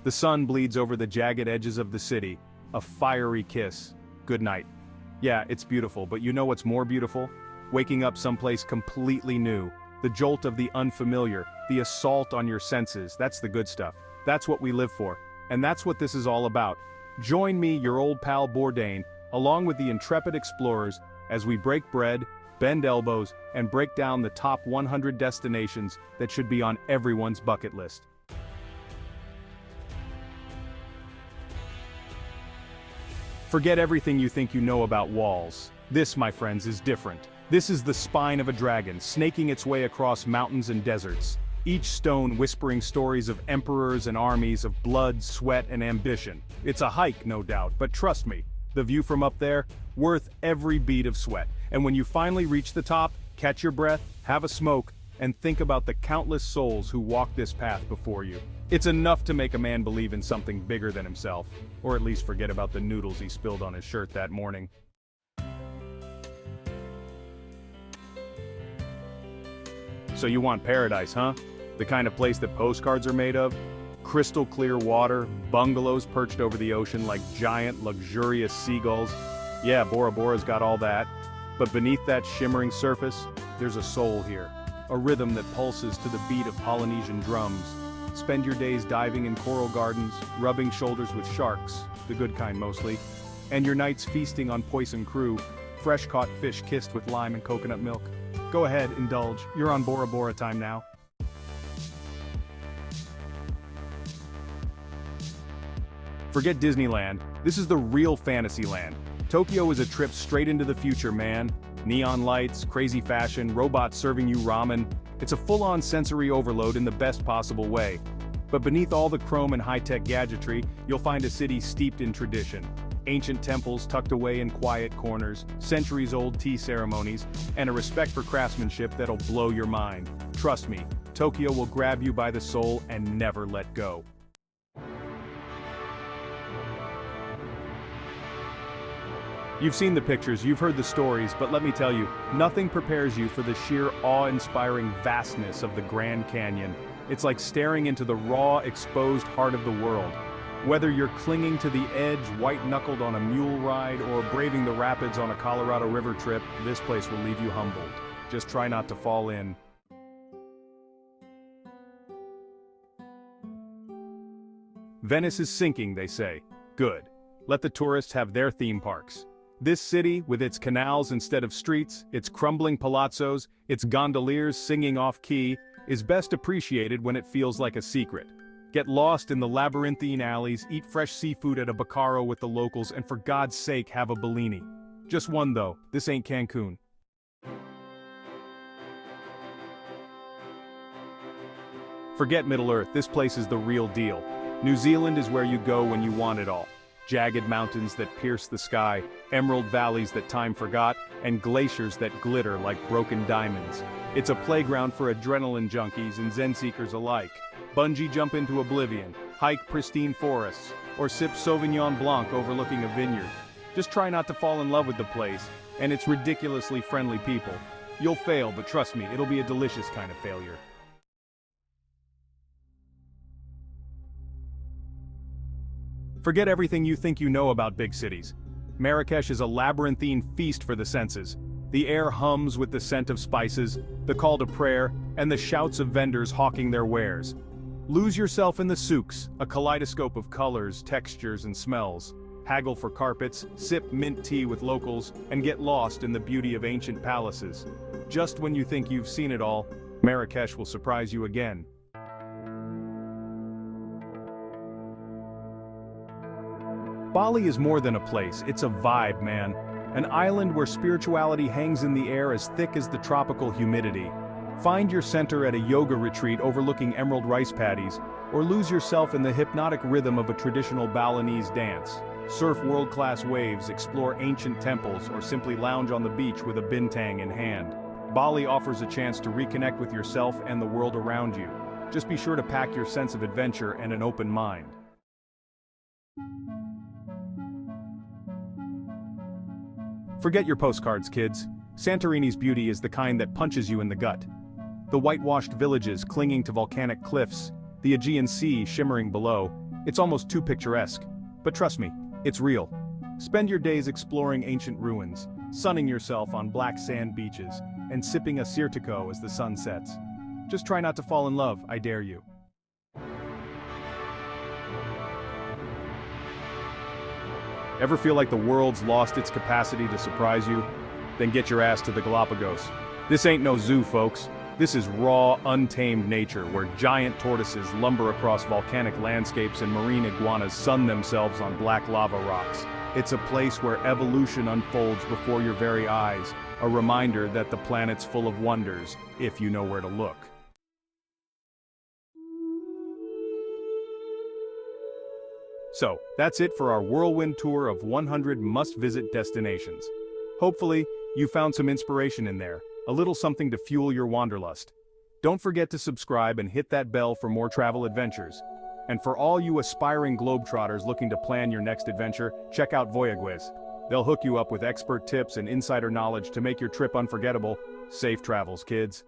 The sun bleeds over the jagged edges of the city, a fiery kiss. Good night. Yeah, it's beautiful, but you know what's more beautiful? Waking up someplace completely new. The jolt of the unfamiliar, the assault on your senses, that's the good stuff. That's what we live for. And that's what this is all about. Join me, your old pal Bourdain, along with the intrepid explorers, as we break bread, bend elbows, and break down the top 100 destinations that should be on everyone's bucket list. Forget everything you think you know about walls. This, my friends, is different. This is the spine of a dragon, snaking its way across mountains and deserts. Each stone whispering stories of emperors and armies, of blood, sweat, and ambition. It's a hike, no doubt, but trust me, the view from up there, worth every bead of sweat. And when you finally reach the top, catch your breath, have a smoke, and think about the countless souls who walked this path before you. It's enough to make a man believe in something bigger than himself, or at least forget about the noodles he spilled on his shirt that morning. So you want paradise, huh? The kind of place that postcards are made of? Crystal clear water, bungalows perched over the ocean like giant, luxurious seagulls. Yeah, Bora Bora's got all that. But beneath that shimmering surface, there's a soul here. A rhythm that pulses to the beat of Polynesian drums. Spend your days diving in coral gardens, rubbing shoulders with sharks, the good kind mostly, and your nights feasting on poison crew, fresh-caught fish kissed with lime and coconut milk. Go ahead, indulge. You're on Bora Bora time now. Forget Disneyland. This is the real fantasy land. Tokyo is a trip straight into the future, man. Neon lights, crazy fashion, robots serving you ramen. It's a full-on sensory overload in the best possible way. But beneath all the chrome and high-tech gadgetry, you'll find a city steeped in tradition. Ancient temples tucked away in quiet corners, centuries-old tea ceremonies, and a respect for craftsmanship that'll blow your mind. Trust me, Tokyo will grab you by the soul and never let go. You've seen the pictures, you've heard the stories, but let me tell you, nothing prepares you for the sheer awe-inspiring vastness of the Grand Canyon. It's like staring into the raw, exposed heart of the world. Whether you're clinging to the edge, white-knuckled on a mule ride, or braving the rapids on a Colorado River trip, this place will leave you humbled. Just try not to fall in. Venice is sinking, they say. Good. Let the tourists have their theme parks. This city, with its canals instead of streets, its crumbling palazzos, its gondoliers singing off-key, is best appreciated when it feels like a secret. Get lost in the labyrinthine alleys, eat fresh seafood at a Baccaro with the locals, and for God's sake have a Bellini. Just one though, this ain't Cancun. Forget Middle-earth, this place is the real deal. New Zealand is where you go when you want it all. Jagged mountains that pierce the sky, emerald valleys that time forgot, and glaciers that glitter like broken diamonds. It's a playground for adrenaline junkies and zen seekers alike. Bungee jump into oblivion, hike pristine forests, or sip Sauvignon Blanc overlooking a vineyard. Just try not to fall in love with the place, and its ridiculously friendly people. You'll fail, but trust me, it'll be a delicious kind of failure. Forget everything you think you know about big cities. Marrakesh is a labyrinthine feast for the senses. The air hums with the scent of spices, the call to prayer, and the shouts of vendors hawking their wares. Lose yourself in the souks, a kaleidoscope of colors, textures, and smells. Haggle for carpets, sip mint tea with locals, and get lost in the beauty of ancient palaces. Just when you think you've seen it all, Marrakesh will surprise you again. Bali is more than a place, it's a vibe, man. An island where spirituality hangs in the air as thick as the tropical humidity. Find your center at a yoga retreat overlooking emerald rice paddies, or lose yourself in the hypnotic rhythm of a traditional Balinese dance. Surf world-class waves, explore ancient temples, or simply lounge on the beach with a bintang in hand. Bali offers a chance to reconnect with yourself and the world around you. Just be sure to pack your sense of adventure and an open mind. Forget your postcards, kids. Santorini's beauty is the kind that punches you in the gut. The whitewashed villages clinging to volcanic cliffs, the Aegean Sea shimmering below, It's almost too picturesque. But trust me, it's real. Spend your days exploring ancient ruins, sunning yourself on black sand beaches, and sipping a Sirtico as the sun sets. Just try not to fall in love, I dare you. Ever feel like the world's lost its capacity to surprise you? Then get your ass to the Galapagos. This ain't no zoo, folks. This is raw, untamed nature where giant tortoises lumber across volcanic landscapes and marine iguanas sun themselves on black lava rocks. It's a place where evolution unfolds before your very eyes, a reminder that the planet's full of wonders, if you know where to look. So, that's it for our whirlwind tour of 100 must-visit destinations. Hopefully, you found some inspiration in there, a little something to fuel your wanderlust. Don't forget to subscribe and hit that bell for more travel adventures. And for all you aspiring globetrotters looking to plan your next adventure, check out Voyagwiz. They'll hook you up with expert tips and insider knowledge to make your trip unforgettable. Safe travels, kids.